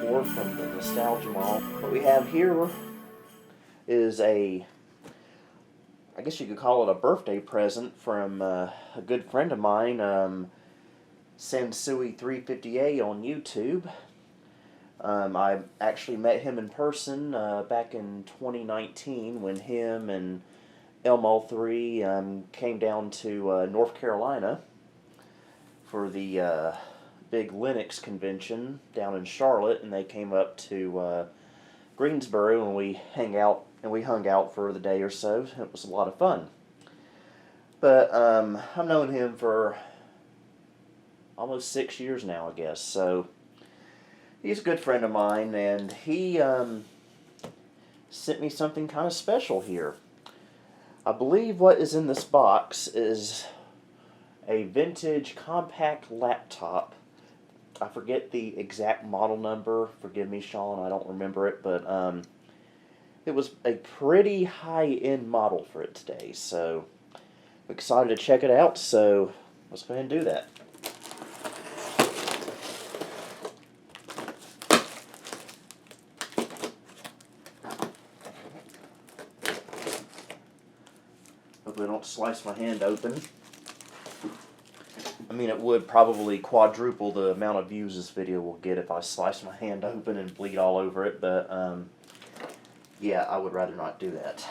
before from the Nostalgia Mall. What we have here is I guess you could call it a birthday present from a good friend of mine, Sansui350A on YouTube. I actually met him in person back in 2019 when him and Elmo3 came down to North Carolina for the big Linux convention down in Charlotte, and they came up to Greensboro and we hung out for the day or so. It was a lot of fun. But I've known him for almost 6 years now, I guess. So he's a good friend of mine, and he sent me something kind of special here. I believe what is in this box is a vintage Compaq laptop. I forget the exact model number. Forgive me, Sean, I don't remember it, but it was a pretty high-end model for it today, so I'm excited to check it out, so let's go ahead and do that. Hopefully I don't slice my hand open. I mean, it would probably quadruple the amount of views this video will get if I slice my hand open and bleed all over it, but yeah, I would rather not do that.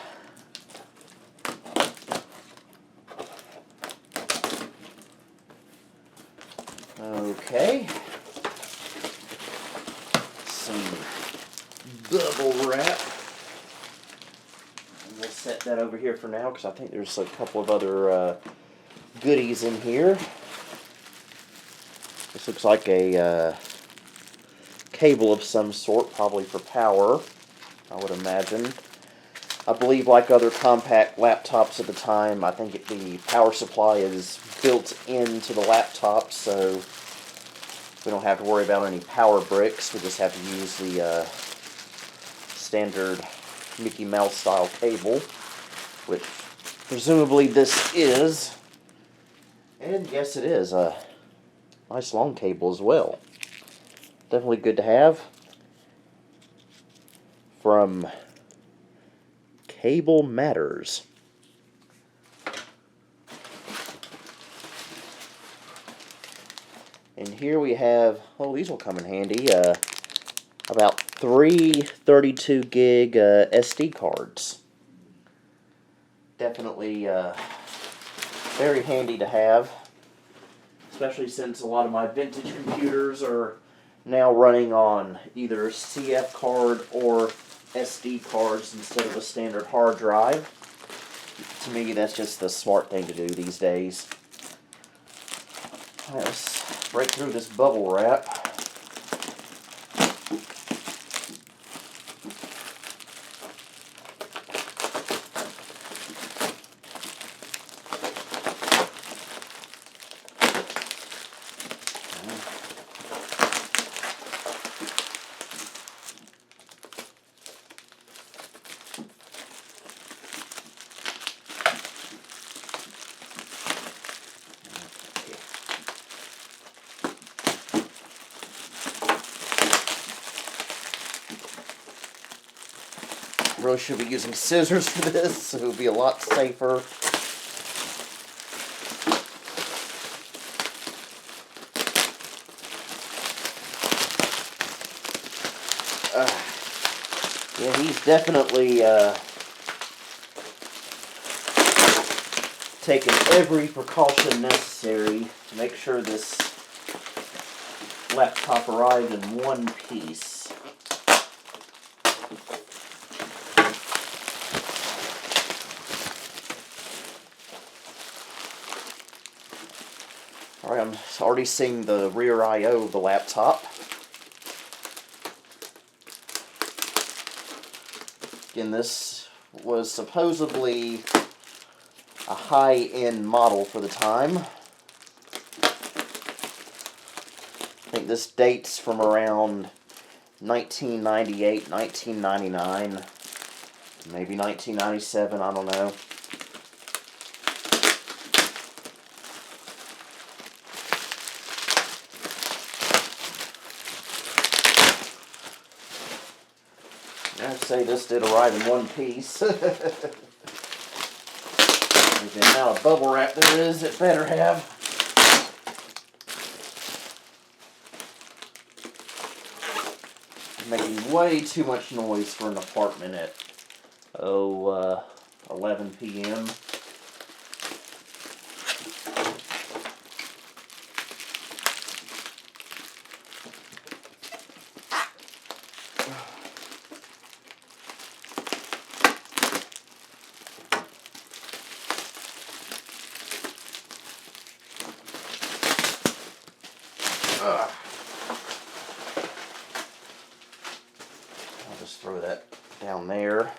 Okay. Some bubble wrap. And we'll set that over here for now because I think there's a couple of other goodies in here. This looks like a cable of some sort, probably for power, I would imagine. I believe, like other Compaq laptops at the time, I think the power supply is built into the laptop, so we don't have to worry about any power bricks. We just have to use the standard Mickey Mouse style cable, which presumably this is. And yes, it is a nice long cable as well. Definitely good to have. From Cable Matters. And here we have, oh, these will come in handy, about 3 32 gig SD cards. Definitely very handy to have, especially since a lot of my vintage computers are now running on either CF card or SD cards instead of a standard hard drive. To me, that's just the smart thing to do these days. Alright, let's break through this bubble wrap. Really should be using scissors for this, so it will be a lot safer. Yeah, he's definitely taken every precaution necessary to make sure this laptop arrived in one piece. Alright, I'm already seeing the rear I/O of the laptop. Again, this was supposedly a high-end model for the time. I think this dates from around 1998, 1999, maybe 1997, I don't know. I'd say this did arrive in one piece. And the amount of bubble wrap there is, it better have. Making way too much noise for an apartment at 11 p.m. I'll just throw that down there.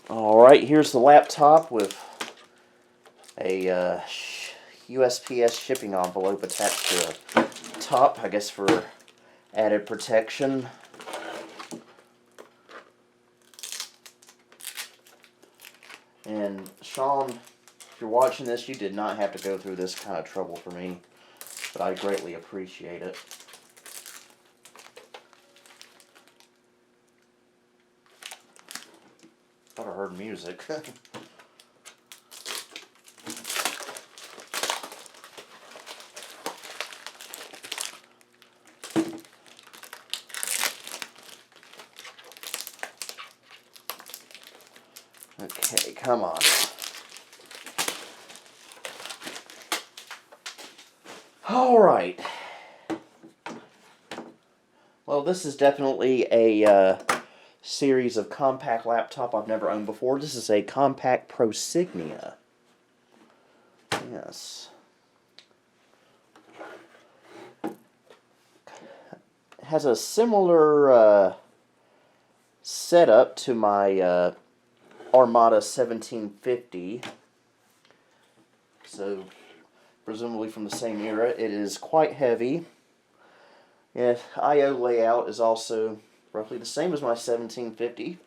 Alright, here's the laptop with a USPS shipping envelope attached to the top, I guess for added protection. And Sean, if you're watching this, you did not have to go through this kind of trouble for me, but I greatly appreciate it. Thought I heard music. Okay, come on. Alright. Well, this is definitely a series of Compaq laptop I've never owned before. This is a Compaq Prosignia. Yes. It has a similar setup to my Armada 1750. So, presumably from the same era. It is quite heavy. And I/O layout is also roughly the same as my 1750.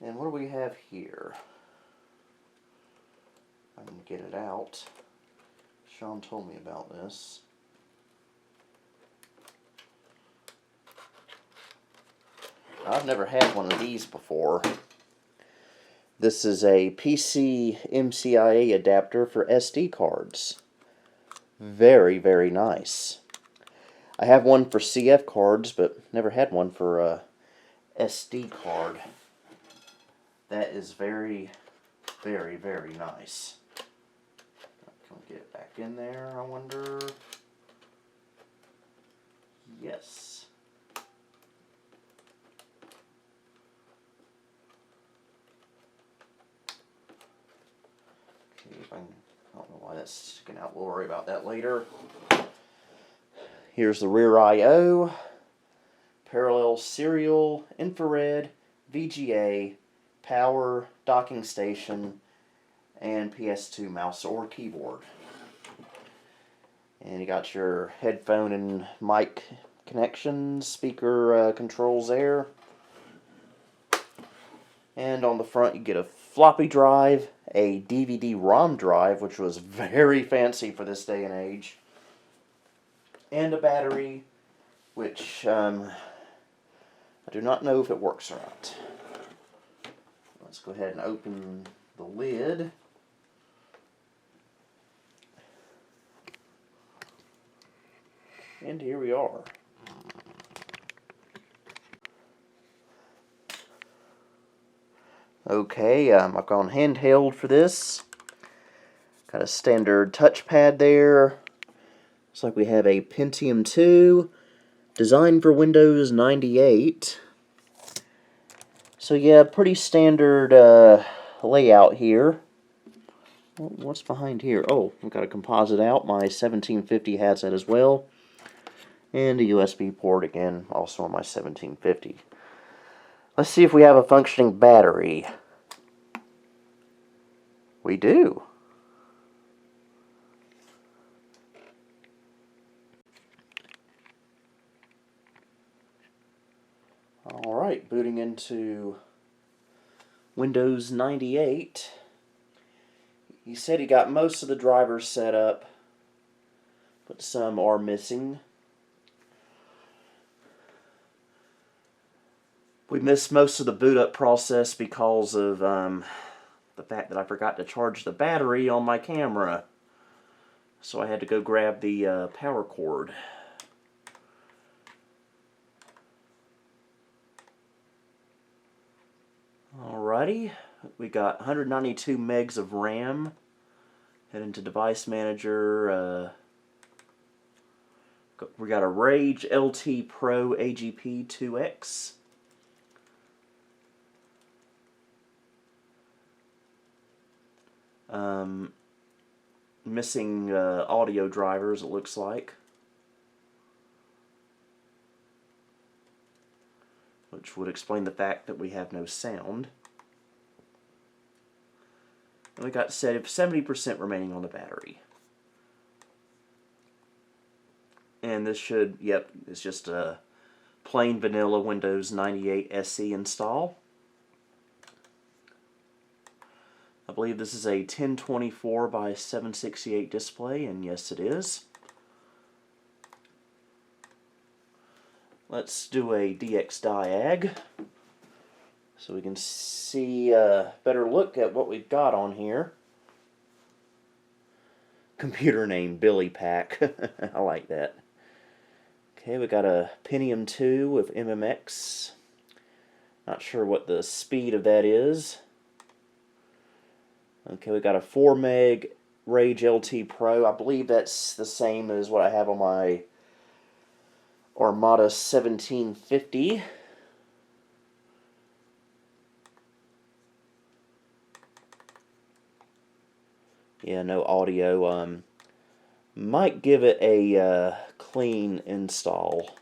And what do we have here? I can get it out. Sean told me about this. I've never had one of these before. This is a PC MCIA adapter for SD cards. Very, very nice. I have one for CF cards, but never had one for a SD card. That is very, very, very nice. Can we get it back in there, I wonder? Yes. Okay, if I don't know why that's sticking out. We'll worry about that later. Here's the rear I/O, parallel serial, infrared, VGA, power, docking station, and PS2 mouse or keyboard. And you got your headphone and mic connections, speaker controls there. And on the front you get a floppy drive, a DVD-ROM drive, which was very fancy for this day and age, and a battery, which I do not know if it works or not. Let's go ahead and open the lid. And here we are. Okay, I've gone handheld for this. Got a standard touchpad there. Looks like we have a Pentium 2, designed for Windows 98. So yeah, pretty standard layout here. What's behind here? Oh, we've got a composite out. My 1750 has that as well. And a USB port again, also on my 1750. Let's see if we have a functioning battery. We do. Alright, booting into Windows 98. He said he got most of the drivers set up, but some are missing. We missed most of the boot up process because of the fact that I forgot to charge the battery on my camera. So I had to go grab the power cord. Alrighty, we got 192 megs of RAM. Head into Device Manager. We got a Rage LT Pro AGP 2X. Missing audio drivers, it looks like, which would explain the fact that we have no sound. And we got 70% remaining on the battery. And this should, yep, it's just a plain vanilla Windows 98 SE install. I believe this is a 1024 by 768 display, and yes it is. Let's do a DX diag so we can see a better look at what we've got on here. Computer name Billy Pack. I like that. Okay, we got a Pentium 2 with MMX. Not sure what the speed of that is. Okay, we got a 4 meg Rage LT Pro. I believe that's the same as what I have on my Armada 1750. Yeah, no audio. Might give it a clean install.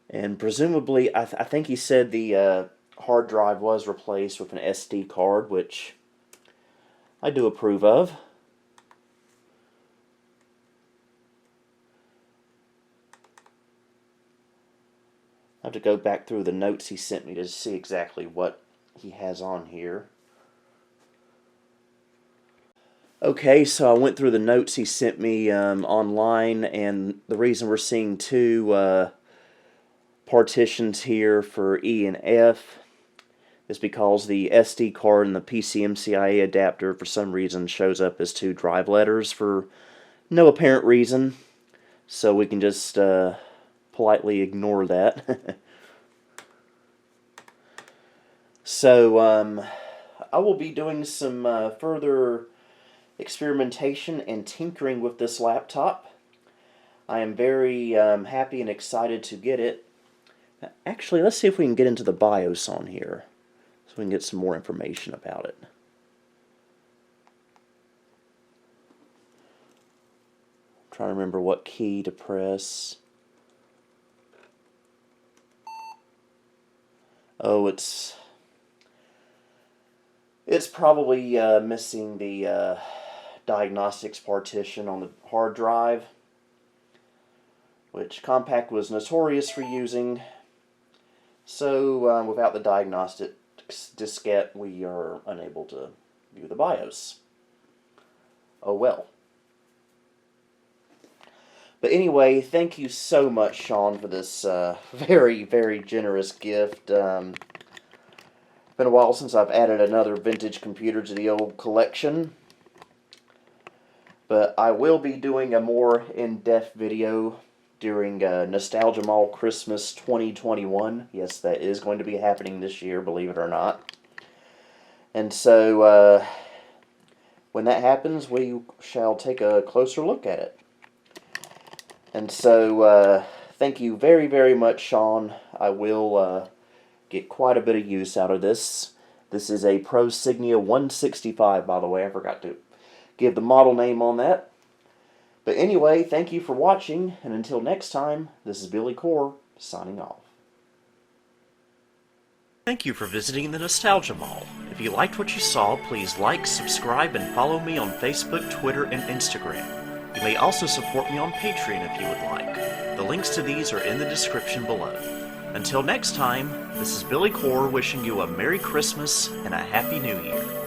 And presumably, I think he said the hard drive was replaced with an SD card, which I do approve of. I have to go back through the notes he sent me to see exactly what he has on here. Okay, so I went through the notes he sent me online, and the reason we're seeing two partitions here for E and F is because the SD card and the PCMCIA adapter for some reason shows up as two drive letters for no apparent reason, so we can just politely ignore that. So I will be doing some further experimentation and tinkering with this laptop. I am very happy and excited to get it. Actually, let's see if we can get into the BIOS on here so we can get some more information about it. I'm trying to remember what key to press. Oh, it's probably missing the diagnostics partition on the hard drive, which Compaq was notorious for using. So without the diagnostics diskette, we are unable to view the BIOS. Oh well. But anyway, thank you so much, Sean, for this very, very generous gift. Been a while since I've added another vintage computer to the old collection. But I will be doing a more in-depth video during Nostalgia Mall Christmas 2021. Yes, that is going to be happening this year, believe it or not. And so, when that happens, we shall take a closer look at it. And so, thank you very, very much, Sean. I will get quite a bit of use out of this. This is a Prosignia 165, by the way. I forgot to give the model name on that. But anyway, thank you for watching, and until next time, this is Billy Core, signing off. Thank you for visiting the Nostalgia Mall. If you liked what you saw, please like, subscribe, and follow me on Facebook, Twitter, and Instagram. You may also support me on Patreon if you would like. The links to these are in the description below. Until next time, this is Billy Core wishing you a Merry Christmas and a Happy New Year.